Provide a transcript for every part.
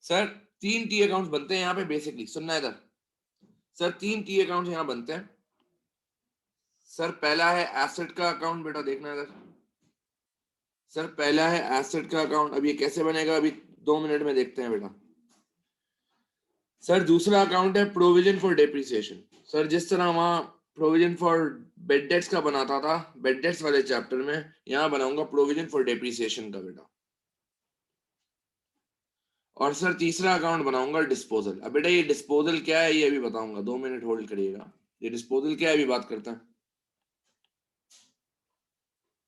Sir 3 T accounts बनते हैं यहाँ पे बेसिकली, सुनना इधर सर, 3 टी अकाउंट्स यहाँ बनते हैं सर। पहला है एसेट का अकाउंट, बेटा देखना इधर सर, पहला है एसेट का अकाउंट। अब ये कैसे बनेगा अभी 2 मिनट में देखते हैं बेटा। सर दूसरा अकाउंट है प्रोविजन फॉर डेप्रिसिएशन। सर जिस तरह वहां प्रोविजन फॉर बेड डेट्स का बनाता था बेड डेट्स वाले चैप्टर में, यहां बनाऊंगा प्रोविजन फॉर डेप्रिसिएशन का बेटा। और सर तीसरा अकाउंट बनाऊंगा डिस्पोजल। अब बेटा ये डिस्पोजल क्या है ये अभी बताऊंगा, 2 मिनट होल्ड करिएगा। ये डिस्पोजल क्या है अभी बात करते हैं।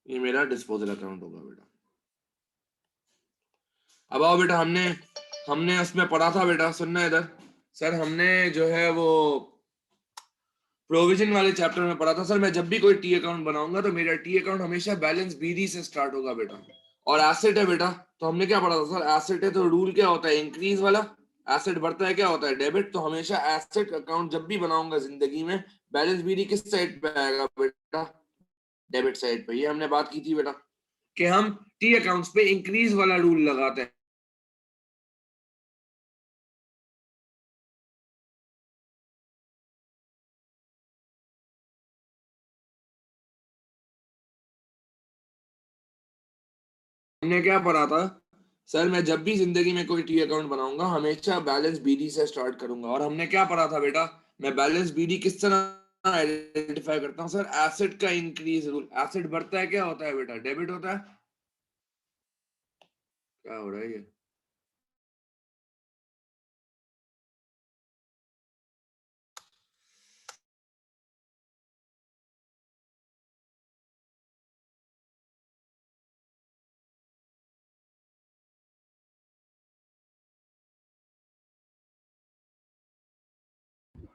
ये मेरा डिस्पोजल अकाउंट होगा बेटा। अब आओ बेटा, हमने उसमें पढ़ा था बेटा, सुनना इधर सर, हमने जो है वो प्रोविजन वाले चैप्टर में पढ़ा था सर। मैं जब भी कोई टी अकाउंट बनाऊंगा तो मेरा टी अकाउंट हमेशा बैलेंस बीडी से स्टार्ट होगा बेटा। और एसेट है बेटा, तो हमने क्या पढ़ा था सर, एसेट है तो रूल क्या होता है, इंक्रीज वाला। एसेट बढ़ता है क्या होता है, डेबिट। तो हमेशा एसेट अकाउंट जब भी बनाऊंगा जिंदगी में, बैलेंस बीडी किस साइड पे आएगा बेटा, डेबिट साइड पे। ये हमने बात की थी बेटा कि हम टी अकाउंट्स पे इंक्रीज वाला रूल लगाते हैं। हमने क्या पढ़ा था सर, मैं जब भी जिंदगी में कोई टी अकाउंट बनाऊंगा हमेशा बैलेंस बीडी से स्टार्ट करूंगा। और हमने क्या पढ़ा था बेटा, मैं बैलेंस बीडी किस तरह आइडेंटिफाई करता हूं सर, एसेट का इंक्रीज रूल। एसेट बढ़ता है क्या होता है बेटा, डेबिट होता है। क्या हो रहा है ये,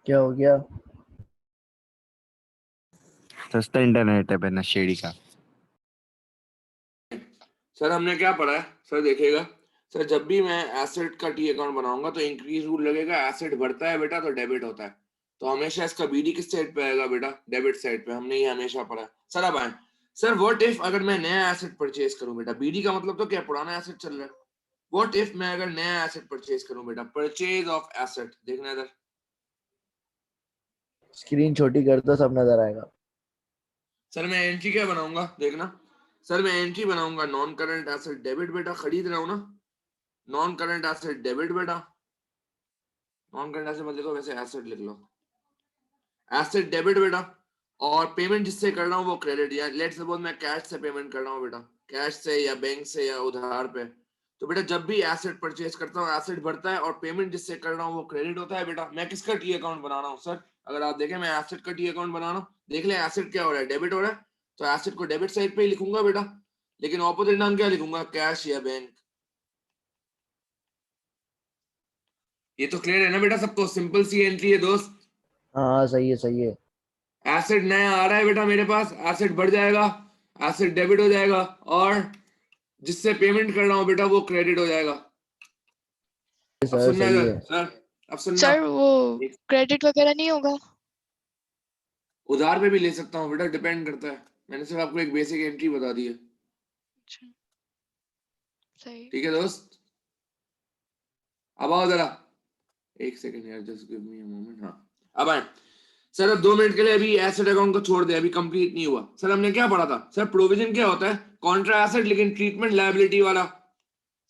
क्या हो गया? सस्ता इंटरनेट है बिना शेडी का। सर हमने क्या पढ़ा है सर, देखिएगा सर, जब भी मैं एसेट का टी अकाउंट बनाऊंगा तो इंक्रीज रूल लगेगा। एसेट बढ़ता है बेटा तो डेबिट होता है, तो हमेशा इसका बीडी किस साइड पे आएगा बेटा, डेबिट साइड पे। हमने ये हमेशा पढ़ा है सर। अब आए सर, व्हाट इफ अगर मैं नया एसेट परचेज करूं बेटा, बीडी का मतलब तो क्या, पुराना एसेट चल रहा है। व्हाट इफ मैं अगर नया एसेट परचेज करूं बेटा, परचेज ऑफ एसेट, देखना इधर स्क्रीन छोटी कर दो, सब नजर आएगा। सर। मैं एंट्री क्या बनाऊंगा देखना सर, मैं एंट्री बनाऊंगा नॉन करंट एसेट डेबिट बेटा, खरीद रहा हूं ना, नॉन करंट एसेट डेबिट बेटा। नॉन करंट एसेट मत लिखो, वैसे एसेट लिख लो, एसेट डेबिट बेटा। और पेमेंट जिससे कर रहा हूँ वो क्रेडिट, या लेट्स सपोज मैं कैश से पेमेंट कर रहा हूँ बेटा, कैश से या बैंक से या उधार पे। तो बेटा जब भी एसेट परचेज करता हूँ एसेट बढ़ता है और पेमेंट जिससे कर रहा हूँ वो क्रेडिट होता है बेटा। मैं किसका टी अकाउंट बना रहा हूँ सर, अगर आप देखें मैं एसेट का टी अकाउंट बना रहा हूँ। देख ले एसेट क्या हो रहा है, डेबिट हो रहा है, तो एसेट को डेबिट साइड पे ही लिखूंगा बेटा, लेकिन ऑपोजिट नाम क्या लिखूंगा, कैश या बैंक। ये तो क्लियर है ना बेटा सबको, सिंपल सी एंट्री है दोस्त। हाँ सही है, सही है। एसेट नया आ रहा है बेटा मेरे पास, एसेट बढ़ जाएगा, एसेट डेबिट हो जाएगा, और जिससे पेमेंट कर रहा हूं बेटा वो क्रेडिट हो जाएगा। अब सर सुनना सही इधर है। सर, अब सुनना। सर वो क्रेडिट वगैरह नहीं होगा? उधार पे भी ले सकता हूँ बेटा, डिपेंड करता है। मैंने सिर्फ आपको एक बेसिक एंट्री बता दी है। अच्छा, सही। ठीक है दोस्त, अब आओ जरा, एक सेकंड यार, just give me a moment. हाँ अब आए सर, अब 2 मिनट के लिए अभी एसेट अकाउंट को छोड़ दे, अभी कंप्लीट नहीं हुआ। सर हमने क्या पढ़ा था सर, प्रोविजन क्या होता है, कॉन्ट्रा एसेट, लेकिन ट्रीटमेंट लायबिलिटी वाला।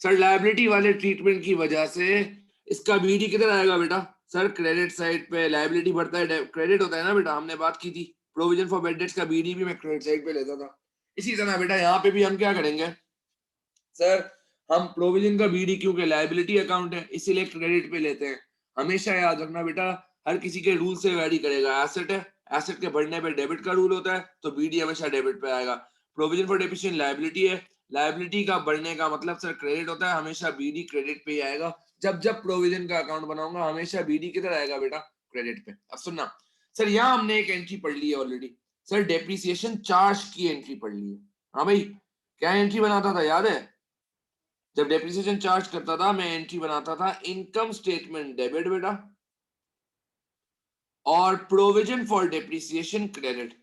सर लायबिलिटी वाले ट्रीटमेंट की वजह से इसका बीडी किधर आएगा बेटा, सर क्रेडिट साइड पे। लायबिलिटी बढ़ता है क्रेडिट होता है ना बेटा, हमने बात की थी। प्रोविजन फॉर बेड डेट्स का बीडी भी मैं क्रेडिट साइड पे लेता था। इसी तरह बेटा यहाँ पे भी हम क्या करेंगे सर, हम प्रोविजन का बीडी, क्योंकि लायबिलिटी अकाउंट है इसीलिए क्रेडिट पे लेते हैं। हमेशा याद रखना बेटा, हर किसी के रूल से वैरी करेगा। एसेट है, एसेट के बढ़ने पे डेबिट का रूल होता है, तो बीडी हमेशा डेबिट पे आएगा। प्रोविजन फॉर डेप्रिसिएशन लायबिलिटी है, लायबिलिटी का बढ़ने का मतलब सर क्रेडिट होता है, हमेशा बीडी क्रेडिट पे ही आएगा। जब जब प्रोविजन का अकाउंट बनाऊंगा हमेशा बीडी किधर आएगा बेटा, क्रेडिट पे। अब सुनना सर, यहाँ हमने एक एंट्री पढ़ ली है ऑलरेडी सर, डेप्रिसिएशन चार्ज की एंट्री पढ़ ली है। हाँ भाई, क्या एंट्री बनाता था याद है, जब डेप्रिसिएशन चार्ज करता था मैं एंट्री बनाता था इनकम स्टेटमेंट डेबिट बेटा, और प्रोविजन फॉर डेप्रिसिएशन क्रेडिट।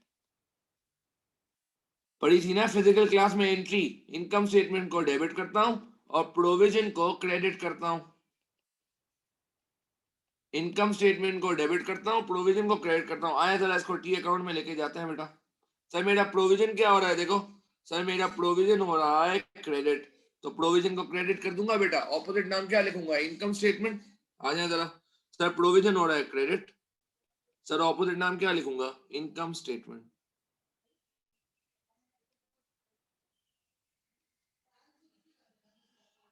पढ़ी थी ना फिजिकल क्लास में एंट्री, इनकम स्टेटमेंट को डेबिट करता हूं और प्रोविजन को क्रेडिट करता हूं। इनकम स्टेटमेंट को डेबिट करता हूँ, प्रोविजन को क्रेडिट करता हूँ। आया जरा इसको टी अकाउंट में लेके जाते हैं बेटा। सर मेरा प्रोविजन क्या हो रहा है, देखो सर मेरा प्रोविजन हो रहा है क्रेडिट, तो प्रोविजन को क्रेडिट कर दूंगा बेटा। ऑपोजिट नाम क्या लिखूंगा, इनकम स्टेटमेंट। आ जाए जरा, सर प्रोविजन हो रहा है क्रेडिट, सर ऑपोजिट नाम क्या लिखूंगा, इनकम स्टेटमेंट।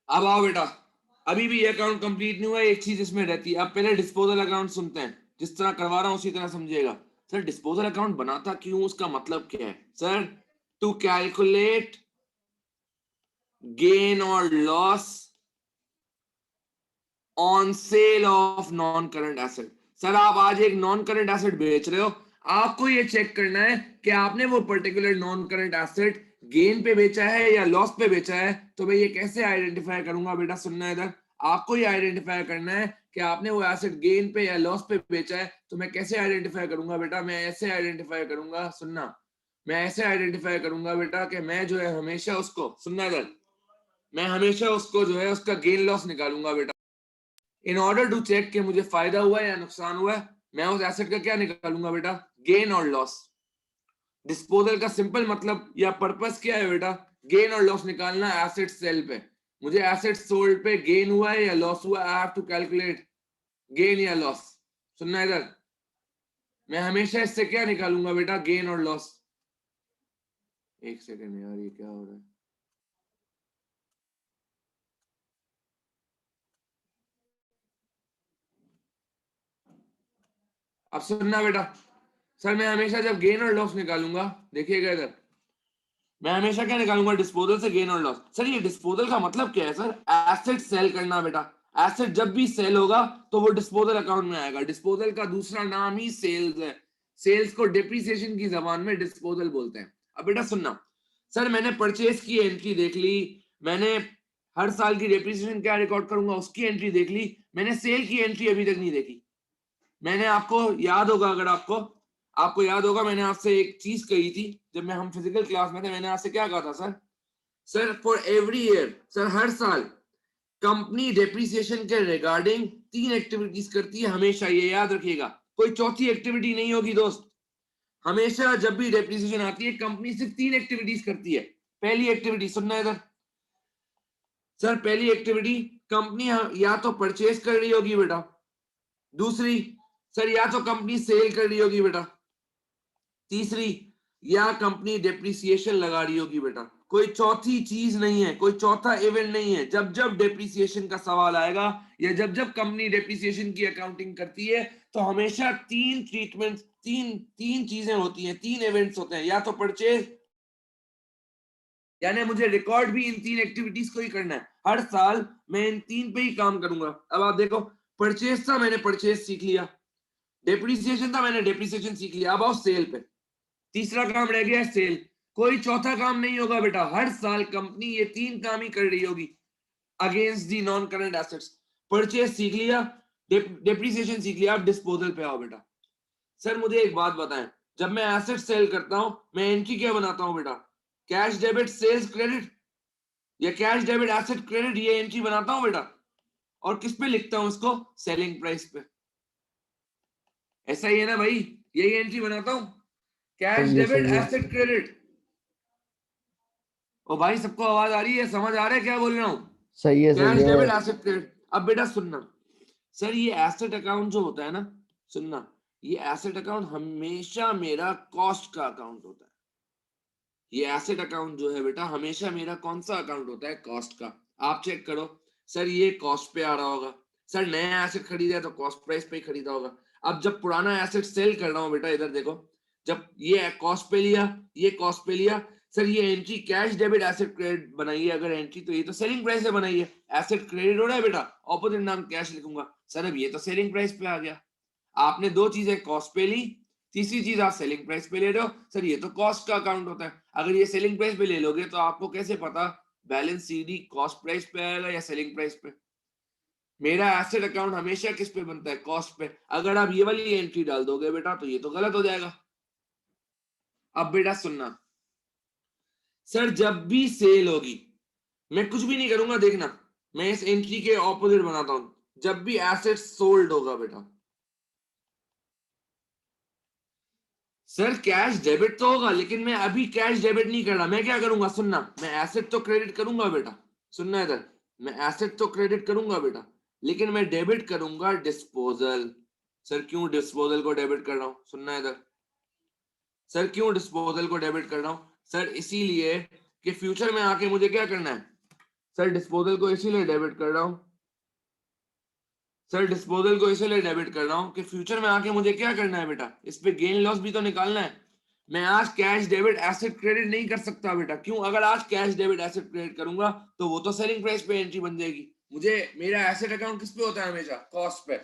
अब आओ बेटा, अभी भी ये अकाउंट कंप्लीट नहीं हुआ, एक चीज इसमें रहती है। अब पहले डिस्पोजल अकाउंट सुनते हैं, जिस तरह करवा रहा हूं उसी तरह समझिएगा। सर डिस्पोजल अकाउंट बनाता क्यों, उसका मतलब क्या है? सर टू कैलकुलेट गेन और loss on sale of non current asset. Sir आप आज एक नॉन करंट एसेट बेच रहे हो, आपको ये चेक करना है कि आपने वो particular non current asset gain पे बेचा है या लॉस पे बेचा है। तो मैं ये कैसे आइडेंटिफाई करूंगा बेटा, सुनना है इधर, आपको ये आइडेंटिफाई करना है कि आपने वो एसेट गेन पे या लॉस पे बेचा है। तो मैं कैसे आइडेंटिफाई करूंगा बेटा, मैं ऐसे आइडेंटिफाई करूंगा, सुनना, मैं ऐसे आइडेंटिफाई करूंगा बेटा कि मैं जो है हमेशा उसको, सुनना इधर, मैं हमेशा उसको जो है उसका गेन लॉस निकालूंगा बेटा। इन ऑर्डर टू चेक कि मुझे फायदा हुआ है या नुकसान हुआ है, मैं उस एसेट का क्या निकालूंगा बेटा, गेन और लॉस। डिस्पोजल का सिंपल मतलब या पर्पस क्या है बेटा, गेन और लॉस निकालना एसेट सेल पे। मुझे एसेट सोल्ड पे गेन हुआ है या लॉस हुआ, I have to calculate gain या लॉस। सुनना इधर, मैं हमेशा इससे क्या निकालूंगा बेटा, गेन और लॉस। एक सेकेंड यार, ये क्या हो रहा है, अब सुनना बेटा। सर मैं हमेशा जब गेन और लॉस निकालूंगा, देखिएगा इधर, मैं हमेशा क्या निकालूंगा, डिस्पोजल से गेन और लॉस। सर ये डिस्पोजल का मतलब क्या है सर, एसेट सेल करना बेटा। एसेट जब भी सेल होगा तो वो डिस्पोजल अकाउंट में आएगा। डिस्पोजल का दूसरा नाम ही सेल्स है। सेल्स को डिप्रिसिएशन की जबान में डिस्पोजल बोलते हैं। अब बेटा सुनना, सर मैंने परचेज की एंट्री देख ली, मैंने हर साल की डिप्रिसिएशन क्या रिकॉर्ड करूंगा उसकी एंट्री देख ली, मैंने सेल की एंट्री अभी तक नहीं देखी। मैंने आपको याद होगा, अगर आपको याद होगा, मैंने आपसे एक चीज कही थी जब हम फिजिकल क्लास में थे। मैंने आपसे क्या कहा था sir for every year, sir हर साल कंपनी डेप्रिसिएशन के रिगार्डिंग 3 एक्टिविटीज करती है हमेशा, ये याद रखिएगा। कोई चौथी एक्टिविटी नहीं होगी दोस्त। हमेशा जब भी डेप्रिसिएशन आती है कंपनी सिर्फ 3 एक्टिविटीज करती है। पहली एक्टिविटी, सुनना इधर सर, पहली एक्टिविटी, कंपनी या तो परचेज कर रही होगी बेटा। दूसरी, सर या तो कंपनी सेल कर रही होगी बेटा। तीसरी, या कंपनी डेप्रिसिएशन लगा रही होगी बेटा। कोई चौथी चीज नहीं है, कोई चौथा इवेंट नहीं है। जब जब डेप्रिसिएशन का सवाल आएगा या जब जब कंपनी डेप्रिसिएशन की अकाउंटिंग करती है तो हमेशा 3 ट्रीटमेंट, तीन चीजें होती हैं, 3 इवेंट्स होते हैं। या तो परचेज, यानी मुझे रिकॉर्ड भी इन 3 एक्टिविटीज को ही करना है। हर साल मैं इन 3 पे ही काम करूंगा। अब आप देखो, परचेज था, मैंने परचेज सीख लिया। डेप्रिसिएशन था, मैंने डेप्रिसिएशन सीख लिया। अब आओ सेल पे, तीसरा काम रह गया सेल। कोई चौथा काम नहीं होगा बेटा, हर साल कंपनी ये 3 काम ही कर रही होगी against the non current assets. Purchase सीख लिया, डेप्रिसिएशन सीख लिया। अब डिस्पोजल पे आओ बेटा। सर मुझे एक बात बताएं, जब मैं एसेट सेल करता हूं मैं एंट्री क्या बनाता हूं बेटा, कैश डेबिट सेल्स क्रेडिट या कैश डेबिट एसेट क्रेडिट, ये एंट्री बनाता हूं बेटा। और किस पे लिखता हूं इसको, सेलिंग प्राइस पे। ऐसा ही है ना भाई, यही एंट्री बनाता हूं, कैश सही है, डेबिट सही है। Asset credit. ओ भाई सबको आवाज आ रही है, समझ आ रहा है क्या बोल रहा हूं? सही है, कैश सही है। Debit asset credit. अब बेटा सुनना, सर ये एसेट अकाउंट जो होता है ना, सुनना, ये एसेट अकाउंट हमेशा मेरा कॉस्ट का अकाउंट होता है। ये एसेट अकाउंट जो है बेटा हमेशा मेरा कौन सा अकाउंट होता है, कॉस्ट का। आप चेक करो, सर ये कॉस्ट पे आ रहा होगा। सर नया एसेट खरीदा है तो कॉस्ट प्राइस पे ही खरीदा होगा। अब जब पुराना एसेट सेल कर रहा हूं बेटा, इधर देखो, जब ये कॉस्ट पे लिया, ये कॉस्ट पे लिया, सर ये entry cash debit asset credit बनाई है अगर एंट्री, तो ये तो सेलिंग प्राइस से बनाई है। एसेट क्रेडिट हो रहा है बेटा, ऑपोजिट नाम कैश लिखूंगा। सर अब ये तो सेलिंग प्राइस पे आ गया। आपने 2 चीजें कॉस्ट पे ली, तीसरी चीज आप सेलिंग प्राइस पे ले रहे हो। सर ये तो कॉस्ट का अकाउंट होता है। अगर ये सेलिंग प्राइस पे ले लोगे तो आपको कैसे पता बैलेंस सीडी कॉस्ट प्राइस पे आएगा या सेलिंग प्राइस पे? मेरा एसेट अकाउंट हमेशा किस पे बनता है, कॉस्ट पे। अगर आप ये वाली एंट्री डाल दोगे बेटा तो ये तो गलत हो जाएगा। अब बेटा सुनना, सर जब भी सेल होगी मैं कुछ भी नहीं करूंगा, देखना मैं इस एंट्री के ऑपोजिट बनाता हूं। जब भी एसेट सोल्ड होगा बेटा, सर कैश डेबिट तो होगा, लेकिन मैं अभी कैश डेबिट नहीं कर रहा। मैं क्या करूंगा, सुनना, मैं एसेट तो क्रेडिट करूंगा बेटा, सुनना इधर, मैं एसेट तो क्रेडिट करूंगा बेटा, लेकिन मैं डेबिट करूंगा डिस्पोजल। सर क्यों डिस्पोजल को डेबिट कर रहा हूं, सुनना इधर, सर क्यों डिस्पोजल को डेबिट कर रहा हूं, सर इसीलिए कि फ्यूचर में आके मुझे क्या करना है, सर डिस्पोजल को इसीलिए डेबिट कर रहा हूं, सर डिस्पोजल को इसीलिए डेबिट कर रहा हूं कि फ्यूचर में आके मुझे क्या करना है बेटा, इस पे गेन लॉस भी तो निकालना है। मैं आज कैश डेबिट एसेट क्रेडिट नहीं कर सकता बेटा, क्यों, अगर आज कैश डेबिट एसेट क्रेडिट करूंगा तो वो तो सेलिंग प्राइस पे एंट्री बन जाएगी। मुझे मेरा एसेट अकाउंट किस पे होता है हमेशा, कॉस्ट पे।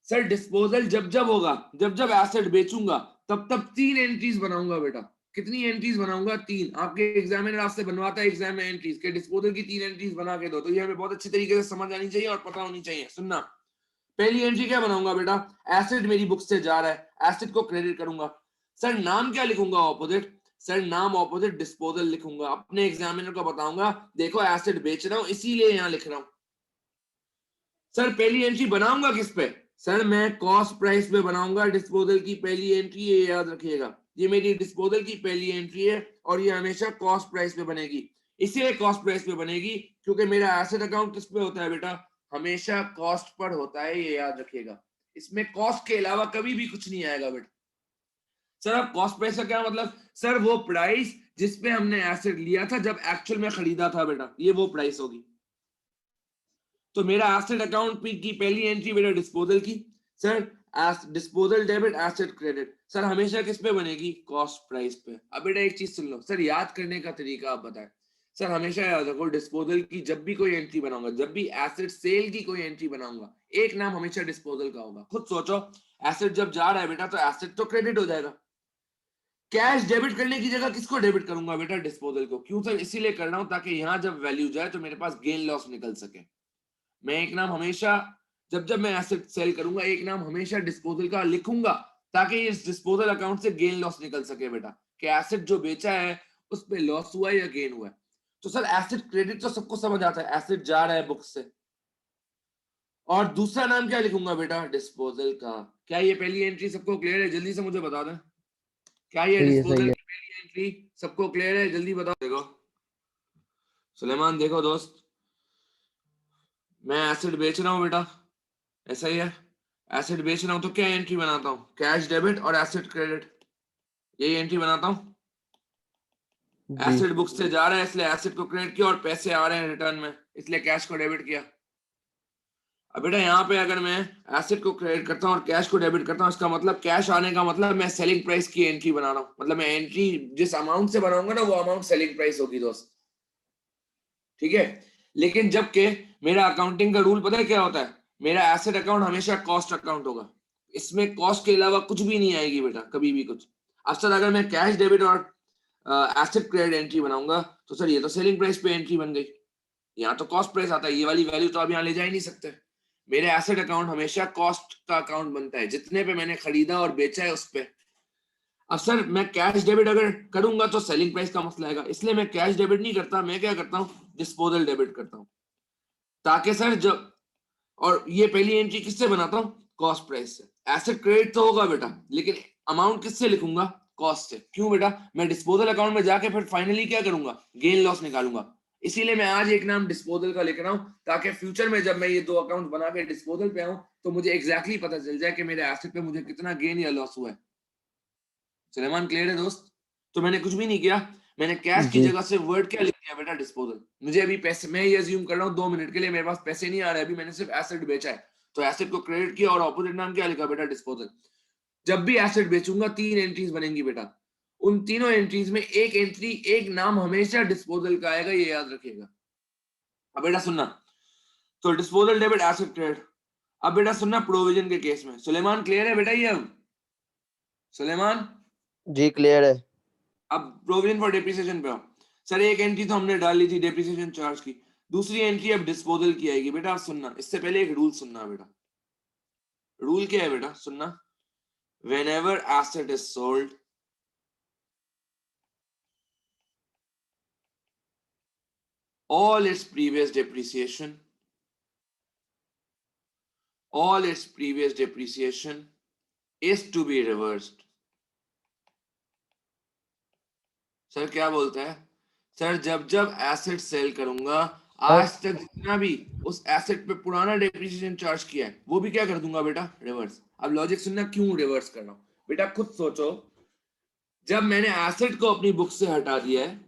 सर डिस्पोजल जब जब होगा, जब जब एसेट बेचूंगा, तब तब 3 एंट्रीज बनाऊंगा बेटा। कितनी एंट्रीज बनाऊंगा, 3। आपके एग्जामिनर आपसे बनवाता है एग्जाम में एंट्रीज के, डिस्पोजल की 3 एंट्रीज बना के दो, तो ये हमें बहुत अच्छी तरीके से समझ आनी चाहिए और पता होनी चाहिए। सुनना, पहली एंट्री क्या बनाऊंगा बेटा, एसेट मेरी बुक से जा रहा है, एसेट को क्रेडिट करूंगा। सर नाम क्या लिखूंगा ऑपोजिट, सर नाम ऑपोजिट डिस्पोजल लिखूंगा, अपने एग्जामिनर को बताऊंगा देखो एसेट बेच रहा हूं इसीलिए यहां लिख रहा हूं। सर पहली एंट्री बनाऊंगा किस पे, सर मैं कॉस्ट प्राइस पे बनाऊंगा डिस्पोजल की पहली एंट्री, ये याद रखिएगा, ये मेरी डिस्पोजल की पहली एंट्री है और ये हमेशा कॉस्ट प्राइस पे बनेगी। इसलिए कॉस्ट प्राइस पे बनेगी क्योंकि मेरा एसेट अकाउंट किस पे होता है बेटा, हमेशा कॉस्ट पर होता है, ये याद रखिएगा। इसमें कॉस्ट के अलावा कभी भी कुछ नहीं आएगा बेटा। सर अब कॉस्ट प्राइस का क्या मतलब, सर वो प्राइस जिसपे हमने एसेट लिया था जब एक्चुअल में खरीदा था बेटा, ये वो प्राइस होगी। तो मेरा एसेट अकाउंट की पहली एंट्री बेटा डिस्पोजल की, sir disposal debit asset credit, sir हमेशा किस पे बनेगी, कॉस्ट प्राइस पे। अब बेटा एक चीज सुन लो, सर याद करने का तरीका आप बताएं। सर हमेशा याद रखो डिस्पोजल की जब भी कोई एंट्री बनाऊंगा, जब भी एसेट सेल की कोई एंट्री बनाऊंगा, एक नाम हमेशा डिस्पोजल का होगा। खुद सोचो, एसेट जब जा रहा है बेटा तो एसेट तो क्रेडिट हो जाएगा। कैश डेबिट करने की जगह किसको डेबिट करूंगा बेटा, डिस्पोजल को। क्यों सर, इसीलिए कर रहा हूं ताकि यहां जब वैल्यू जाए तो मेरे पास गेन लॉस निकल सके। मैं एक नाम हमेशा, जब जब मैं एसेट सेल करूंगा, एक नाम हमेशा डिस्पोजल का लिखूंगा ताकि इस डिस्पोजल अकाउंट से गेन लॉस निकल सके बेटा, कि एसेट जो बेचा है उस पे लॉस हुआ है या गेन हुआ है। तो सर एसेट क्रेडिट तो सबको समझ आता है, एसेट जा रहा है बुक से। और दूसरा नाम क्या लिखूंगा बेटा, डिस्पोजल का। क्या ये पहली एंट्री सबको क्लियर है, जल्दी से मुझे बता दें, क्या ये सही है डिस्पोजल सही है। की पहली एंट्री सबको क्लियर है, जल्दी बताओ। देखो सुलेमान, देखो दोस्त, मैं एसेट बेच रहा हूं बेटा, ऐसा ही है, एसेट बेच रहा हूं तो क्या एंट्री बनाता हूं, कैश डेबिट और एसेट क्रेडिट, यही एंट्री बनाता हूं। जी एसेट बुक से जा रहा है इसलिए एसेट को क्रेडिट किया और पैसे आ रहे हैं रिटर्न में, इसलिए कैश को डेबिट किया। अब बेटा यहाँ पे अगर मैं एसेट को क्रेडिट करता हूँ और कैश को डेबिट करता हूँ, इसका मतलब कैश आने का मतलब मैं सेलिंग प्राइस की एंट्री बना रहा हूँ, मतलब मैं एंट्री जिस अमाउंट से बनाऊंगा ना वो अमाउंट सेलिंग प्राइस होगी दोस्त, ठीक है। लेकिन जबकि मेरा अकाउंटिंग का रूल पता है क्या होता है, मेरा एसेट अकाउंट हमेशा कॉस्ट अकाउंट होगा, इसमें कॉस्ट के अलावा कुछ भी नहीं आएगी बेटा, कभी भी कुछ। अब सर अगर मैं कैश डेबिट और एसेट क्रेडिट एंट्री बनाऊंगा तो सर ये तो सेलिंग प्राइस पे एंट्री बन गई, यहाँ तो कॉस्ट प्राइस आता है, ये वाली वैल्यू तो अब यहाँ ले जा ही नहीं सकते। मेरे एसेट अकाउंट हमेशा कॉस्ट का अकाउंट बनता है, जितने पे मैंने खरीदा और बेचा है उस पे। अब सर मैं कैश डेबिट अगर करूंगा तो सेलिंग प्राइस का मसला आएगा, इसलिए मैं कैश डेबिट नहीं करता, मैं क्या करता हूँ, डिस्पोजल डेबिट करता हूँ, ताकि सर जब, और ये पहली एंट्री किससे बनाता हूँ, कॉस्ट प्राइस से। एसेट क्रेडिट तो होगा बेटा, लेकिन अमाउंट किससे लिखूंगा, कॉस्ट से। क्यों बेटा, मैं डिस्पोजल अकाउंट में जाके फिर फाइनली क्या करूंगा, गेन लॉस निकालूंगा। इसीलिए मैं आज एक नाम डिस्पोजल का लिख रहा हूं ताकि फ्यूचर में जब मैं ये दो अकाउंट बना के डिस्पोजल पे आऊं तो मुझे एग्जैक्टली पता चल जाए कि मेरे एसेट पे मुझे कितना गेन या लॉस हुआ है। सुलेमान क्लियर है दोस्त। तो मैंने कुछ भी नहीं किया, मैंने कैश की जी जगह से वर्ड क्या लिख दिया बेटा, डिस्पोजल। मुझे अभी पैसे, मैं ये अज्यूम कर रहा हूँ 2 मिनट के लिए मेरे पास पैसे नहीं आ रहे, अभी मैंने सिर्फ एसेट बेचा है तो एसेट को क्रेडिट किया और ऑपोजिट नाम क्या लिखा बेटा, डिस्पोजल। जब भी एसेट बेचूंगा 3 एंट्रीज बनेंगी बेटा, उन तीनों एंट्रीज में एक एंट्री, एक नाम हमेशा डिस्पोजल का आएगा, ये याद रखिएगा। अब बेटा सुनना, तो डिस्पोजल डेबिट एसेट क्रेडिट। अब बेटा सुनना, प्रोविजन के केस में, सुलेमान क्लियर है बेटा ये, अब सुलेमान, जी क्लियर है। अब प्रोविजन फॉर डेप्रिसिएशन पे आओ। सर एक एंट्री तो हमने डाल ली थी डेप्रिसिएशन चार्ज की, दूसरी एंट्री अब डिस्पोजल की आएगी बेटा। सुनना, इससे पहले एक रूल सुनना बेटा, रूल क्या है बेटा, सुनना, whenever asset is sold, all its previous depreciation is to be reversed. Sir क्या बोलता है? सर जब जब एसेट सेल करूंगा, आज तक जितना भी उस एसेट पे पुराना डेप्रिसिएशन चार्ज किया है वो भी क्या कर दूंगा बेटा, रिवर्स। अब लॉजिक सुनना क्यों रिवर्स कर रहा हूं बेटा, खुद सोचो। जब मैंने एसेट को अपनी बुक से हटा दिया है,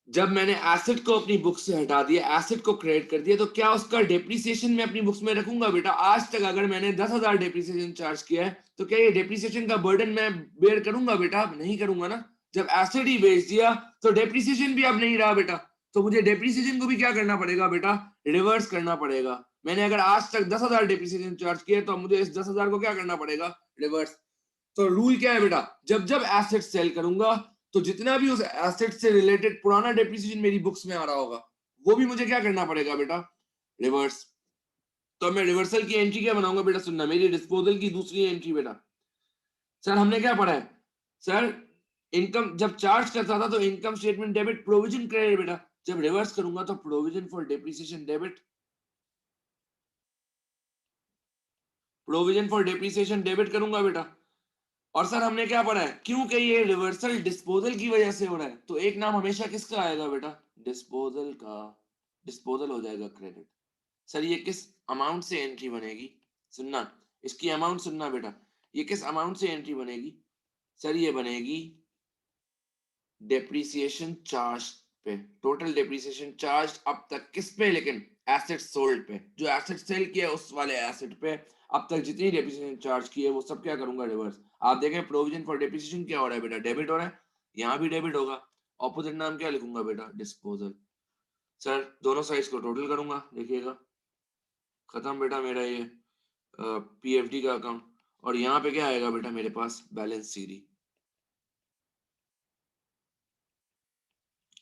जब मैंने एसेट को अपनी बुक से हटा दिया, एसेट को क्रेडिट कर दिया, तो क्या उसका डेप्रिसिएशन मैं अपनी बुक्स में रखूंगा बेटा? आज तक अगर मैंने 10,000 डेप्रिसिएशन चार्ज किया है तो क्या ये डेप्रिसिएशन का बर्डन मैं बेयर करूंगा बेटा? नहीं करूंगा ना। जब एसेट ही बेच दिया तो डेप्रिसिएशन भी अब नहीं रहा बेटा, तो मुझे डेप्रिसिएशन को भी क्या करना पड़ेगा बेटा, रिवर्स करना पड़ेगा। मैंने अगर आज तक 10,000 डेप्रिसिएशन चार्ज किया तो मुझे इस 10,000 को क्या करना पड़ेगा, रिवर्स। तो रूल क्या है बेटा, जब जब एसेट सेल करूंगा तो जितना भी उस एसेट से रिलेटेड पुराना डेप्रिसिएशन मेरी बुक्स में आ रहा होगा वो भी मुझे क्या करना पड़ेगा बेटा, रिवर्स। तो मैं रिवर्सल की एंट्री क्या बनाऊंगा बेटा, सुनना, मेरी डिस्पोजल की दूसरी एंट्री बेटा। सर हमने क्या पढ़ा है सर, इनकम जब चार्ज करता था तो income statement debit, provision credit बेटा। जब रिवर्स करूंगा तो provision for depreciation debit, provision for depreciation debit करूंगा बेटा। और सर हमने क्या पढ़ा है, क्योंकि ये रिवर्सल डिस्पोजल की वजह से हो रहा है तो एक नाम हमेशा किसका आएगा बेटा, डिस्पोजल का। डिस्पोजल हो जाएगा क्रेडिट। सर ये किस अमाउंट से एंट्री बनेगी, सुनना, इसकी अमाउंट सुनना बेटा, ये किस अमाउंट से एंट्री बनेगी? सर ये बनेगी डेप्रिसिएशन चार्ज पे, टोटल डेप्रिसिएशन चार्ज अब तक किस पे, लेकिन एसेट सोल्ड पे, जो एसेट सेल किया उस वाले एसेट पे अब तक जितनी डेप्रिसिएशन चार्ज की है वो सब क्या करूंगा, रिवर्स। आप देखें प्रोविजन फॉर डेप्रिसिएशन क्या हो रहा है बेटा, डेबिट हो रहा है, यहाँ भी डेबिट होगा। ऑपोजिट नाम क्या लिखूंगा बेटा, डिस्पोजल। सर दोनों साइड्स को टोटल करूंगा, देखिएगा खत्म बेटा मेरा ये पीएफडी का अकाउंट। और यहाँ पे क्या आएगा बेटा मेरे पास, बैलेंस सीडी।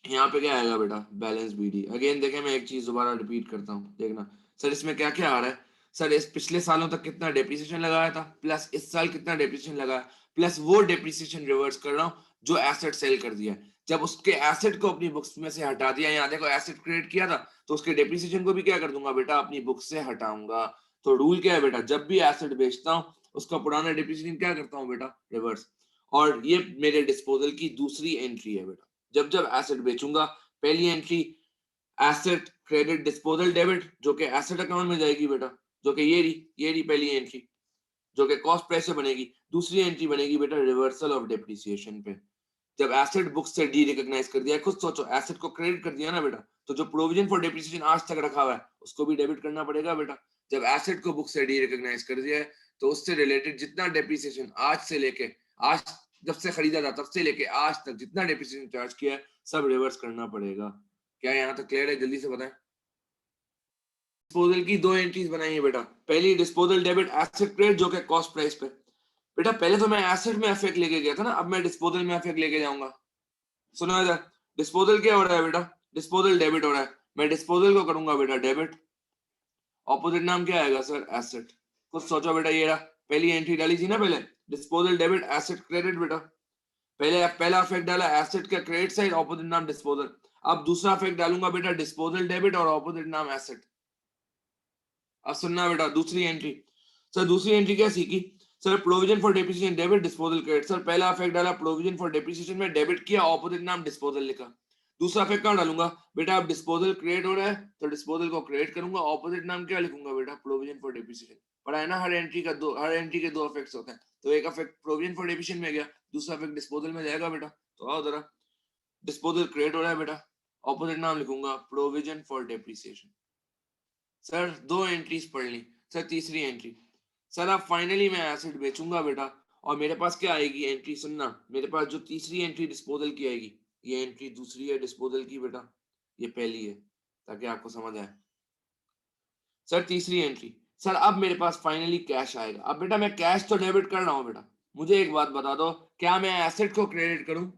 यहाँ पे क्या आएगा बेटा, बैलेंस बीडी। अगेन देखें, मैं एक चीज दोबारा रिपीट करता हूँ, देखना सर इसमें क्या क्या आ रहा है। सर इस पिछले सालों तक कितना डेप्रिसिएशन लगाया था, प्लस इस साल कितना डेप्रिसिएशन लगाया, प्लस वो डेप्रिसिएशन रिवर्स कर रहा हूँ जो एसेट सेल कर दिया है। जब उसके एसेट को अपनी बुक्स में से हटा दिया, यहाँ देखो एसेट क्रेडिट किया था तो उसके डेप्रिसिएशन को भी क्या कर दूंगा बेटा, अपनी बुक से हटाऊंगा। तो रूल क्या है बेटा, जब भी एसेट बेचता हूँ उसका पुराना डेप्रिसिएशन क्या करता हूँ बेटा, रिवर्स। और ये मेरे डिस्पोजल की दूसरी एंट्री है बेटा। जब जब एसेट बेचूंगा, पहली entry asset credit disposal debit, जो कि एसेट अकाउंट में जाएगी बेटा, जो कि ये रही पहली एंट्री, जो कि कॉस्ट प्राइस से बनेगी। दूसरी एंट्री बनेगी बेटा रिवर्सल ऑफ डेप्रिसिएशन पे, जब एसेट बुक से डी रिकॉग्नाइज कर दिया है। खुद सोचो, एसेट को क्रेडिट कर दिया ना बेटा, तो जो प्रोविजन फॉर डेप्रिसिएशन आज तक रखा हुआ है उसको भी डेबिट करना पड़ेगा बेटा। जब एसेट को बुक से डी रिकॉग्नाइज कर दिया है तो उससे रिलेटेड जितना डेप्रिसिएशन आज से लेके, आज जब से खरीदा था तब से लेके आज तक जितना डेप्रिसिएशन चार्ज किया है सब रिवर्स करना पड़ेगा। क्या यहाँ तक क्लियर है? जल्दी से बताएं। डिस्पोजल की दो एंट्रीज बनाई है बेटा। पहली डिस्पोजल डेबिट एसेट क्रेडिट, जो कि कॉस्ट प्राइस पे। बेटा पहले तो मैं एसेट में एफेक्ट लेके गया था ना, अब मैं डिस्पोजल में एफेक्ट लेके जाऊंगा। सुनो इधर, डिस्पोजल क्या हो रहा है बेटा, डिस्पोजल डेबिट हो रहा है, मैं डिस्पोजल को करूंगा बेटा डेबिट। ऑपोजिट नाम क्या आएगा सर, एसेट। कुछ सोचो बेटा, ये रहा पहली एंट्री डाली थी ना पहले, डिस्पोजल डेबिट एसेट क्रेडिट बेटा। पहला इफेक्ट डाला एसेट का क्रेडिट साइड, ऑपोजिट नाम डिस्पोजल। अब दूसरा इफेक्ट डालूंगा बेटा डिस्पोजल डेबिट और ऑपोजिट नाम एसेट। अब सुनना बेटा दूसरी एंट्री। सर दूसरी एंट्री क्या सीखी sir, provision for depreciation debit disposal credit. Sir पहला इफेक्ट डाला प्रोविजन फॉर डेप्रिसिएशन में, डेबिट किया, ऑपोजिट नाम डिस्पोजल लिखा। दूसरा इफेक्ट कहां डालूंगा बेटा, अब डिस्पोजल क्रेडिट हो रहा है तो डिस्पोजल को क्रेडिट करूंगा, ऑपोजिट नाम क्या लिखूंगा बेटा, प्रोविजन फॉर डेप्रिसिएशन। पढ़ा है ना, हर एंट्री के दो इफेक्ट्स होते हैं। तो एक इफेक्ट प्रोविजन फॉर डेप्रिसिएशन में गया, दूसरा इफेक्ट डिस्पोजल में जाएगा बेटा। तो आओ जरा, डिस्पोजल क्रेडिट हो रहा है बेटा, ऑपोजिट नाम लिखूंगा प्रोविजन फॉर डेप्रिसिएशन। सर दो एंट्रीज पढ़ ली। सर तीसरी एंट्री, सर अब फाइनली मैं एसेट बेचूंगा बेटा और मेरे पास क्या आएगी एंट्री, सुनना, मेरे पास जो तीसरी एंट्री डिस्पोजल की आएगी, ये एंट्री दूसरी है डिस्पोजल की बेटा, ये पहली है, ताकि आपको समझ आए। सर तीसरी एंट्री, सर अब मेरे पास फाइनली कैश आएगा। अब बेटा मैं कैश तो डेबिट कर रहा हूं बेटा, मुझे एक बात बता दो, क्या मैं एसेट को क्रेडिट करूं?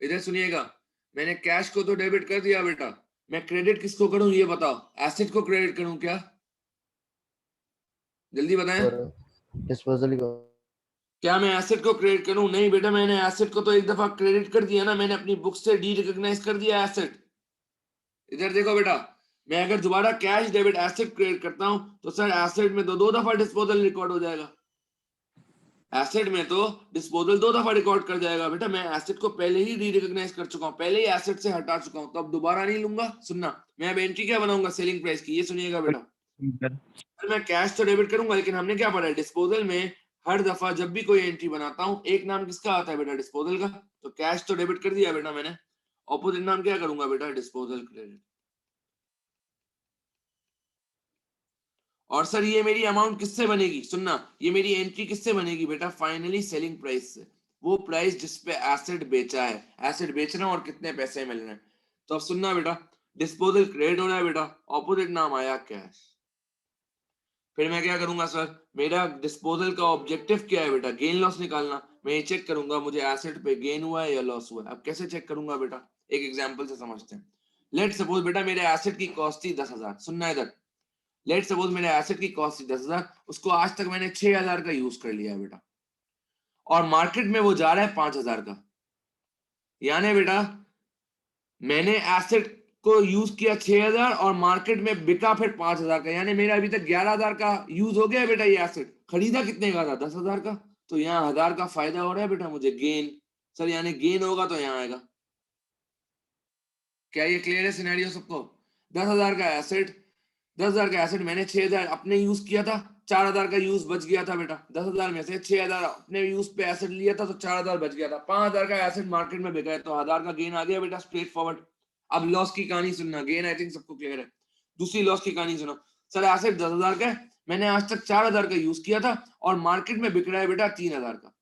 इधर सुनिएगा, मैंने कैश को तो डेबिट कर दिया बेटा, मैं क्रेडिट किसको करूं ये बताओ, एसेट को क्रेडिट करूं क्या? जल्दी बताएं। डिस्पोजल को। क्या मैं एसेट को क्रेडिट करूं? नहीं बेटा, मैंने एसेट को तो एक दफा क्रेडिट कर दिया ना, मैंने अपनी बुक से डी रिकॉग्नाइज कर दिया एसेट। इधर देखो बेटा, मैं अगर दोबारा कैश डेबिट एसेट क्रेडिट करता हूं तो सर एसेट में दो दफा डिस्पोजल रिकॉर्ड हो जाएगा। एसेट में तो डिस्पोजल 2 दफा रिकॉर्ड कर जाएगा बेटा, मैं एसेट को पहले ही री रिकॉग्नाइज कर चुका हूं, पहले ही एसेट से हटा चुका हूं, तो अब दोबारा नहीं लूंगा। सुनना, मैं अब एंट्री क्या बनाऊंगा सेलिंग प्राइस की, ये सुनिएगा बेटा। सर मैं कैश तो डेबिट करूंगा, लेकिन हमने क्या पढ़ा है डिस्पोजल में, हर दफा जब भी कोई एंट्री बनाता हूं एक नाम किसका आता है बेटा, डिस्पोजल का। तो कैश तो डेबिट कर दिया बेटा मैंने, ऑपोजिट नाम क्या करूंगा बेटा, डिस्पोजल क्रेडिट। और सर ये मेरी अमाउंट किससे बनेगी, सुनना, ये मेरी एंट्री किससे बनेगी बेटा, फाइनली सेलिंग प्राइस से, वो प्राइस जिस पे एसेट बेचा है, एसेट बेच रहा हूं और कितने पैसे मिल रहे हैं। तो अब सुनना बेटा, डिस्पोजल क्रेडिट हो रहा है बेटा, ऑपोजिट नाम आया कैश। फिर मैं क्या करूंगा सर, मेरा डिस्पोजल का ऑब्जेक्टिव क्या है बेटा, गेन लॉस निकालना। मैं ये चेक करूंगा मुझे एसेट पे गेन हुआ है या लॉस हुआ है। अब कैसे चेक करूंगा बेटा, एक एग्जांपल से समझते हैं। लेट सपोज बेटा मेरे एसेट की कॉस्ट थी 10,000, सुनना इधर, लेट सपोज मेरे एसेट की कॉस्ट थी 10,000, उसको आज तक मैंने 6,000 का यूज कर लिया है बेटा, और मार्केट में वो जा रहा है 5,000 का। यानी बेटा मैंने एसेट को यूज किया 6,000 और मार्केट में बिका फिर 5,000 का, यानी मेरा अभी तक 11,000 का यूज हो गया है बेटा। ये एसेट खरीदा कितने का था, 10,000 का, तो यहाँ 1,000 का फायदा हो रहा है बेटा मुझे, गेन। सर यानी गेन होगा तो यहाँ आएगा। क्या ये क्लियर है सिनेरियो सबको? 10,000 का एसेट, 10,000 का एसेट मैंने 6,000 अपने यूज किया था, 4,000 का यूज बच गया था बेटा। 10,000 में से 6,000 अपने यूज पे एसेट लिया था तो 4,000 बच गया था। 5,000 का एसेट मार्केट में बिका है तो 1,000 का गेन आ गया बेटा, स्ट्रेट फॉरवर्ड। अब लॉस की कहानी सुनना, गेन आई थिंक सबको क्लियर है। दूसरी लॉस की कहानी सुनो। सर एसेट 10,000 का है, मैंने आज तक 4,000 का यूज किया था और मार्केट में बिक रहा है बेटा 3,000 का।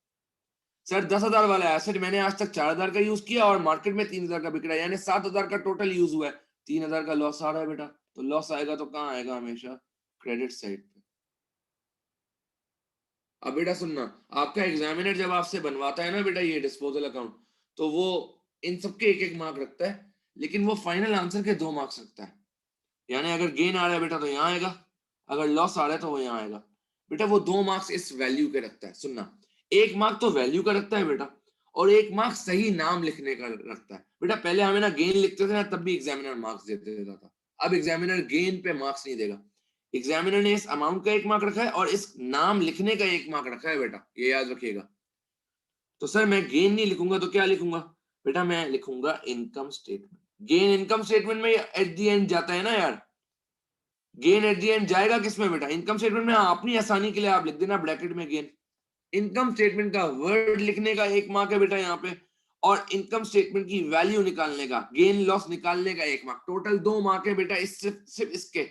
सर 10,000 वाला एसेट मैंने आज तक 4,000 का यूज किया और मार्केट में 3,000 का बिक रहा है, यानी 7,000 का टोटल यूज हुआ है, 3,000 का लॉस आ रहा है बेटा। तो लॉस आएगा तो कहाँ आएगा, हमेशा क्रेडिट साइड पे। अब बेटा सुनना, आपका एग्जामिनर जब आपसे बनवाता है ना बेटा ये डिस्पोजल अकाउंट, तो वो इन सबके एक एक मार्क रखता है, लेकिन वो फाइनल आंसर के 2 मार्क्स रखता है। यानी अगर गेन आ रहा है बेटा तो यहाँ आएगा, अगर लॉस आ रहा है तो वो यहाँ आएगा बेटा। वो 2 मार्क्स इस वैल्यू के रखता है। सुनना, 1 मार्क तो वैल्यू का रखता है बेटा, और 1 मार्क सही नाम लिखने का रखता है बेटा। पहले हमें ना गेन लिखते थे ना, तब भी एग्जामिनर मार्क्स देते देता था। अब एग्जामिनर गेन पे मार्क्स नहीं देगा। एग्जामिनर ने इस अमाउंट का 1 मार्क रखा है और इस नाम लिखने का 1 मार्क रखा है बेटा, ये याद रखिएगा। तो सर मैं गेन नहीं लिखूंगा तो क्या लिखूंगा बेटा, मैं लिखूंगा income statement. Gain income statement में एट द एंड जाता है ना यार, गेन एट द एंड जाएगा किसमें बेटा, इनकम स्टेटमेंट में। अपनी आसानी के लिए आप लिख देना ब्रैकेट में गेन। इनकम स्टेटमेंट का वर्ड लिखने का 1 मार्क है बेटा यहाँ पे, और इनकम स्टेटमेंट की वैल्यू निकालने का, गेन लॉस निकालने का 1 मार्क, टोटल 2 मार्क है बेटा। इस सिर्फ इसके,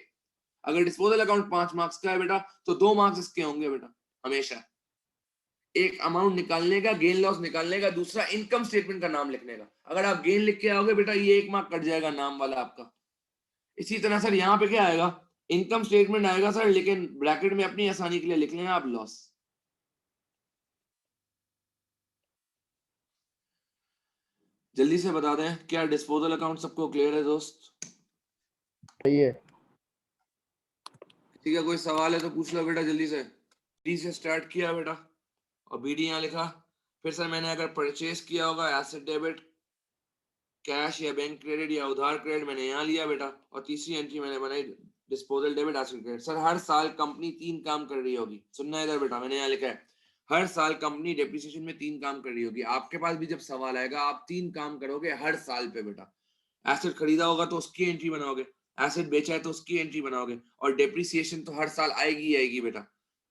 अगर डिस्पोजल अकाउंट 5 मार्क्स का है बेटा तो 2 मार्क्स इसके होंगे बेटा हमेशा। एक अमाउंट निकालने का, गेन लॉस निकालने का, दूसरा इनकम स्टेटमेंट का नाम लिखने का। अगर आप गेन लिख के आओगे बेटा, ये 1 मार्क कट जाएगा नाम वाला आपका। इसी तरह सर यहाँ पे क्या आएगा, इनकम स्टेटमेंट आएगा सर, लेकिन ब्रैकेट में अपनी आसानी के लिए लिख लें आप लॉस। जल्दी से बता दें, क्या डिस्पोजल अकाउंट सबको क्लियर है दोस्त? सही है। ठीक है, कोई सवाल है तो पूछ लो बेटा जल्दी से। डी से स्टार्ट किया बेटा और बीडी यहाँ लिखा। फिर सर मैंने अगर परचेज किया होगा एसेट डेबिट, कैश या बैंक क्रेडिट या उधार क्रेडिट, मैंने यहाँ लिया बेटा। और तीसरी एंट्री मैंने बनाई disposal debit asset credit. Sir हर साल कंपनी 3 काम कर रही होगी, सुनना इधर बेटा, मैंने यहाँ लिखा है हर साल कंपनी डेप्रिसिएशन में 3 काम कर रही होगी। आपके पास भी जब सवाल आएगा आप 3 काम करोगे हर साल पे बेटा। एसेट खरीदा होगा तो उसकी एंट्री बनाओगे, एसेट बेचा है तो उसकी एंट्री बनाओगे, और डेप्रिसिएशन तो हर साल आएगी ही आएगी बेटा,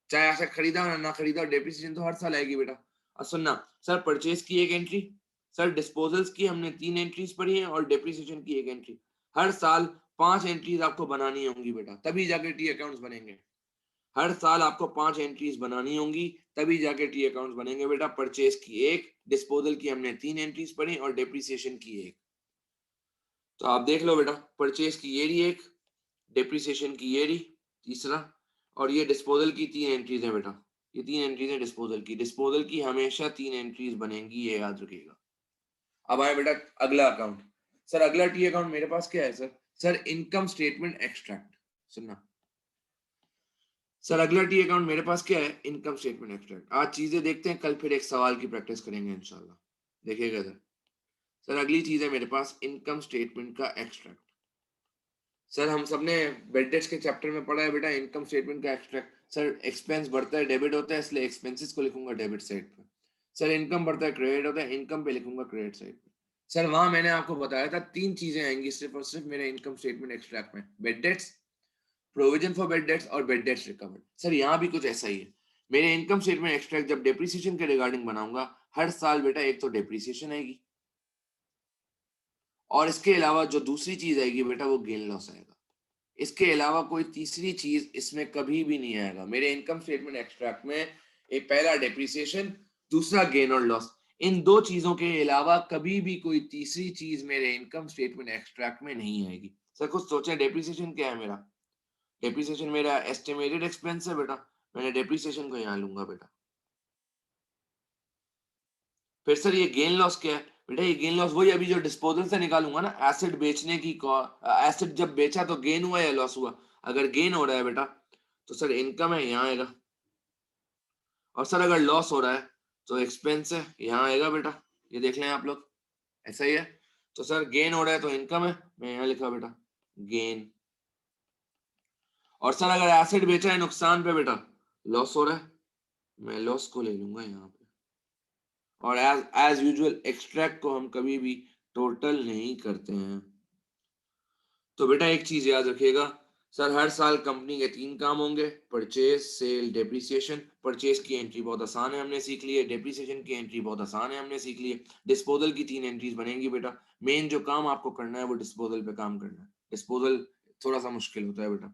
चाहे एसेट खरीदा हो ना खरीदा, डेप्रिसिएशन तो हर साल आएगी बेटा। और सुनना सर, परचेज की 1 एंट्री, सर डिस्पोजल्स की हमने 3 एंट्रीज पढ़ी हैं और डेप्रिसिएशन की 1 एंट्री। हर साल 5 एंट्रीज आपको बनानी होंगी बेटा, तभी जाके टी अकाउंट्स बनेंगे। हर साल आपको 5 एंट्रीज बनानी होंगी, तभी जाके टी अकाउंट्स बनेंगे बेटा। परचेज की 1, डिस्पोजल की हमने 3 एंट्रीज पढ़ी और डेप्रिसिएशन की 1। तो आप देख लो बेटा, परचेज की ये रही 1, डेप्रिसिएशन की ये रही तीसरा, और ये डिस्पोजल की 3 एंट्रीज है बेटा। ये 3 एंट्रीज है डिस्पोजल की। डिस्पोजल की हमेशा 3 एंट्रीज बनेंगी, ये याद रखिएगा। अब आए बेटा अगला अकाउंट। सर अगला टी अकाउंट मेरे पास क्या है sir? Sir income statement extract. सुनना सर, अगला टी अकाउंट मेरे पास क्या है? Income statement extract. आज चीजें देखते हैं, कल फिर एक सवाल की प्रैक्टिस करेंगे इंशाल्लाह, देखिएगा सर। सर अगली चीज है मेरे पास इनकम स्टेटमेंट का एक्सट्रैक्ट। सर हम सबने बेड डेट्स के चैप्टर में पढ़ा है बेटा इनकम स्टेटमेंट का एक्सट्रैक्ट। सर एक्सपेंस बढ़ता है डेबिट होता है, इसलिए एक्सपेंसेस को लिखूंगा डेबिट साइड पे। सर इनकम बढ़ता है क्रेडिट होता है, इनकम पे लिखूंगा क्रेडिट साइड पे। सर वहां मैंने आपको बताया था 3 चीजें आएंगी सिर्फ और सिर्फ मेरे इनकम स्टेटमेंट एक्सट्रैक्ट में, bad debts, provision for bad debts और बेड डेट्स रिकवर्ड। सर यहाँ भी कुछ ऐसा ही है। मेरे इनकम स्टेटमेंट एक्सट्रैक्ट जब डेप्रिसिएशन के रिगार्डिंग बनाऊंगा, हर साल बेटा एक तो डेप्रिसिएशन आएगी, और इसके अलावा जो दूसरी चीज आएगी बेटा वो गेन लॉस आएगा। इसके अलावा कोई तीसरी चीज इसमें कभी भी नहीं आएगा। मेरे इनकम स्टेटमेंट एक्सट्रैक्ट में एक पहला डेप्रिसिएशन, दूसरा गेन और लॉस, इन 2 चीजों के अलावा कभी भी कोई तीसरी चीज मेरे इनकम स्टेटमेंट एक्सट्रैक्ट में नहीं आएगी। सर कुछ सोचें, डेप्रिसिएशन क्या है मेरा? डेप्रिसिएशन मेरा एस्टिमेटेड एक्सपेंस है बेटा, मैंने डेप्रिसिएशन को यहां लूंगा बेटा। फिर सर ये गेन लॉस क्या है बेटा? ये गेन लॉस वही अभी जो डिस्पोजल से निकालूंगा ना, एसेट बेचने की, एसेट जब बेचा तो गेन हुआ या लॉस हुआ? अगर गेन हो रहा है बेटा तो सर इनकम है, यहाँ आएगा। और सर अगर लॉस हो रहा है तो एक्सपेंस है, यहाँ आएगा बेटा। ये देख लें आप लोग, ऐसा ही है। तो सर गेन हो रहा है तो इनकम है, मैं यहाँ लिखा बेटा गेन। और सर अगर एसेट बेचा है नुकसान पे बेटा, लॉस हो रहा है, मैं लॉस को ले लूंगा यहाँ पे। और एज यूजुअल एक्सट्रैक्ट को हम कभी भी टोटल नहीं करते हैं। तो बेटा एक चीज याद रखिएगा, सर हर साल कंपनी के 3 काम होंगे, परचेज, सेल, डेप्रिसिएशन। परचेज की एंट्री बहुत आसान है, हमने सीख ली है। डेप्रिसिएशन की एंट्री बहुत आसान है, हमने सीख ली है। डिस्पोजल की 3 एंट्रीज बनेंगी बेटा। मेन जो काम आपको करना है वो डिस्पोजल पे काम करना है। डिस्पोजल थोड़ा सा मुश्किल होता है बेटा।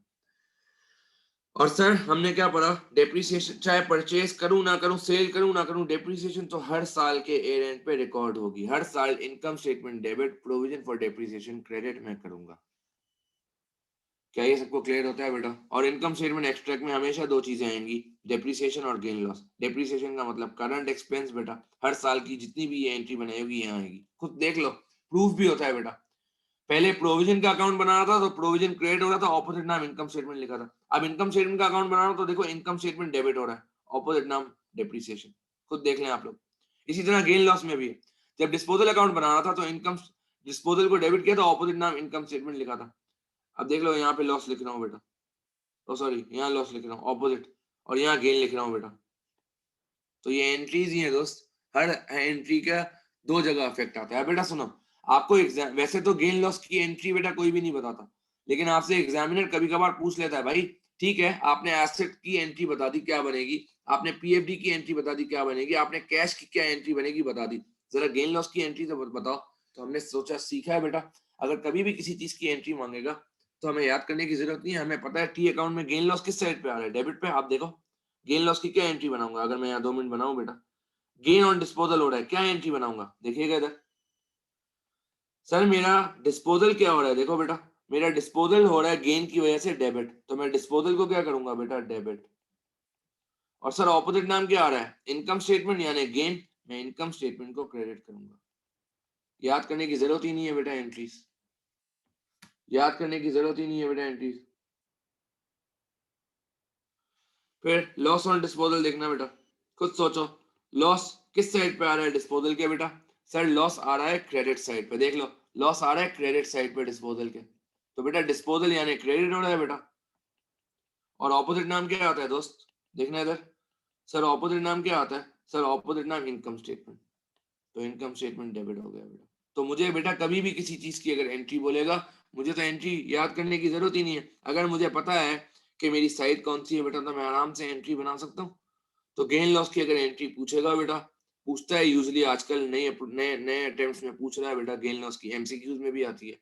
और सर हमने क्या पढ़ा? डेप्रिसिएशन चाहे परचेज करूं ना करूं, सेल करूं ना करूं, डेप्रिसिएशन तो हर साल के ईयर एंड पे रिकॉर्ड होगी। हर साल income statement debit, provision for depreciation credit में करूंगा। क्या ये सबको क्लियर होता है बेटा? और इनकम स्टेटमेंट एक्सट्रैक्ट में हमेशा 2 चीजें आएंगी, डेप्रिसिएशन और गेन लॉस। डेप्रिसिएशन का मतलब करंट एक्सपेंस बेटा, हर साल की जितनी भी ये एंट्री बनाई होगी यहाँ आएगी। खुद देख लो, प्रूफ भी होता है बेटा। पहले प्रोविजन का अकाउंट बना रहा था तो प्रोविजन क्रेडिट हो रहा था, ऑपोजिट नाम इनकम स्टेटमेंट लिखा था। अब इनकम स्टेटमेंट का अकाउंट बना रहा हूं तो देखो इनकम स्टेटमेंट डेबिट हो रहा है, ऑपोजिट नाम डेप्रिसिएशन। खुद देख लें आप लोग। इसी तरह गेन लॉस में भी है। जब डिस्पोजल अकाउंट बना रहा था तो इनकम डिस्पोजल को डेबिट किया तो ऑपोजिट नाम इनकम स्टेटमेंट लिखा था। अब देख लो यहाँ पे लॉस लिख रहा हूँ बेटा, ओ सॉरी यहाँ लॉस लिख रहा हूँ ऑपोजिट, और यहाँ गेन लिख रहा हूँ बेटा। तो ये एंट्रीज ही है दोस्त, हर एंट्री का 2 जगह इफेक्ट आता है। बेटा सुनो, आपको एग्जाम वैसे तो गेन लॉस की एंट्री बेटा कोई भी नहीं बताता, लेकिन आपसे एग्जामिनर कभी कभार पूछ लेता है, भाई ठीक है आपने एसेट की एंट्री बता दी क्या बनेगी, आपने पीएफडी की एंट्री बता दी क्या बनेगी, आपने कैश की क्या एंट्री बनेगी बता दी, जरा गेन लॉस की एंट्री तो बताओ। तो हमने सोचा सीखा है बेटा, अगर कभी भी किसी चीज की एंट्री मांगेगा तो हमें याद करने की जरूरत नहीं है। हमें पता है टी अकाउंट में गेन लॉस किस साइड पे आ रहा है, डेबिट पे। आप देखो गेन लॉस की क्या एंट्री बनाऊंगा, अगर मैं यहाँ 2 मिनट बनाऊं बेटा, गेन ऑन डिस्पोजल हो रहा है, क्या एंट्री बनाऊंगा देखिएगा इधर। सर मेरा डिस्पोजल क्या हो रहा है, देखो बेटा मेरा डिस्पोजल हो रहा है गेन की वजह से डेबिट, तो मैं डिस्पोजल को क्या करूंगा बेटा डेबिट। और सर ऑपोजिट नाम क्या आ रहा है, इनकम स्टेटमेंट यानी गेन, मैं इनकम स्टेटमेंट को क्रेडिट करूंगा। याद करने की जरूरत ही नहीं है बेटा एंट्रीज, याद करने की जरूरत ही नहीं है बेटा एंट्रीज। फिर लॉस ऑन डिस्पोजल देखना बेटा, खुद सोचो लॉस किस साइड पे आ रहा है डिस्पोजल के बेटा? सर लॉस आ रहा है क्रेडिट साइड पे, देख लो लॉस आ रहा है क्रेडिट साइड पे डिस्पोजल के। तो बेटा डिस्पोजल यानी क्रेडिट हो रहा है बेटा। और ऑपोजिट नाम क्या आता है दोस्त, देखना इधर। सर ऑपोजिट नाम क्या आता है? सर ऑपोजिट नाम इनकम स्टेटमेंट। तो इनकम स्टेटमेंट डेबिट हो गया बेटा। तो मुझे बेटा कभी भी किसी चीज की अगर एंट्री बोलेगा, मुझे तो एंट्री याद करने की जरूरत ही नहीं है। अगर मुझे पता है कि मेरी साइड कौन सी है बेटा, तो मैं आराम से एंट्री बना सकता हूँ। तो गेन लॉस की अगर एंट्री पूछेगा बेटा, पूछता है यूजुअली, आजकल नए नए नए अटेम्प्ट्स में पूछ रहा है बेटा गेन लॉस की, एमसीक्यूज में भी आती है।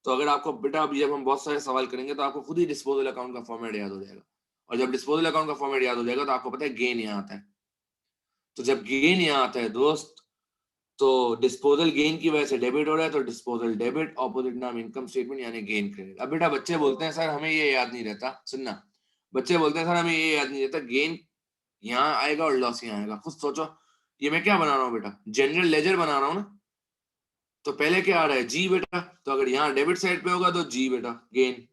तो अगर आपको बेटा अभी जब हम बहुत सारे सवाल करेंगे तो आपको खुद ही डिस्पोजल अकाउंट का फॉर्मेट याद हो जाएगा। और जब डिस्पोजल अकाउंट का फॉर्मेट याद हो जाएगा तो आपको पता है गेन यहाँ आता है। तो जब गेन यहाँ आता है दोस्त, तो डिस्पोजल गेन की वजह से डेबिट हो रहा है, तो डिस्पोजल डेबिट, ऑपोजिट नाम इनकम स्टेटमेंट यानी गेन क्रेडिट। अब बेटा बच्चे बोलते हैं सर हमें ये याद नहीं रहता, सुनना, बच्चे बोलते हैं सर हमें ये याद नहीं रहता, गेन यहाँ आएगा और लॉस यहाँ आएगा। खुद सोचो, ये मैं क्या बना रहा हूँ बेटा, जनरल लेजर बना रहा हूँ ना। तो पहले क्या आ रहा है जी बेटा, तो अगर यहाँ डेबिट साइड पे होगा तो जी बेटा गेन।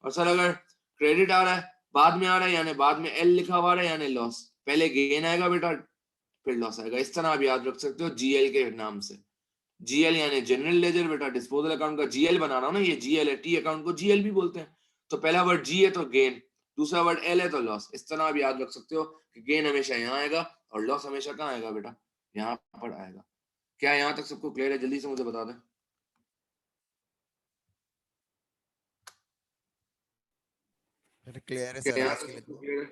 और सर अगर क्रेडिट आ रहा है, बाद में आ रहा है, यानी बाद में एल लिखा हुआ है यानी लॉस, पहले गेन आएगा बेटा फिर लॉस आएगा। इस तरह आप याद रख सकते हो जीएल के नाम से। जीएल यानी जनरल लेजर बेटा, डिस्पोजल अकाउंट का जीएल बना रहा हूं ना, ये जीएल है, टी अकाउंट को जीएल भी बोलते हैं। तो पहला वर्ड जी है तो गेन, दूसरा वर्ड एल है तो लॉस। इस तरह आप याद रख सकते हो कि गेन हमेशा यहाँ आएगा और लॉस हमेशा कहाँ आएगा बेटा, यहाँ पर आएगा। क्या यहाँ तक सबको क्लियर है? जल्दी से मुझे बता दें। क्लियर है क्या सर यहाँ आज तक के लिए सबको तो। क्लियर है?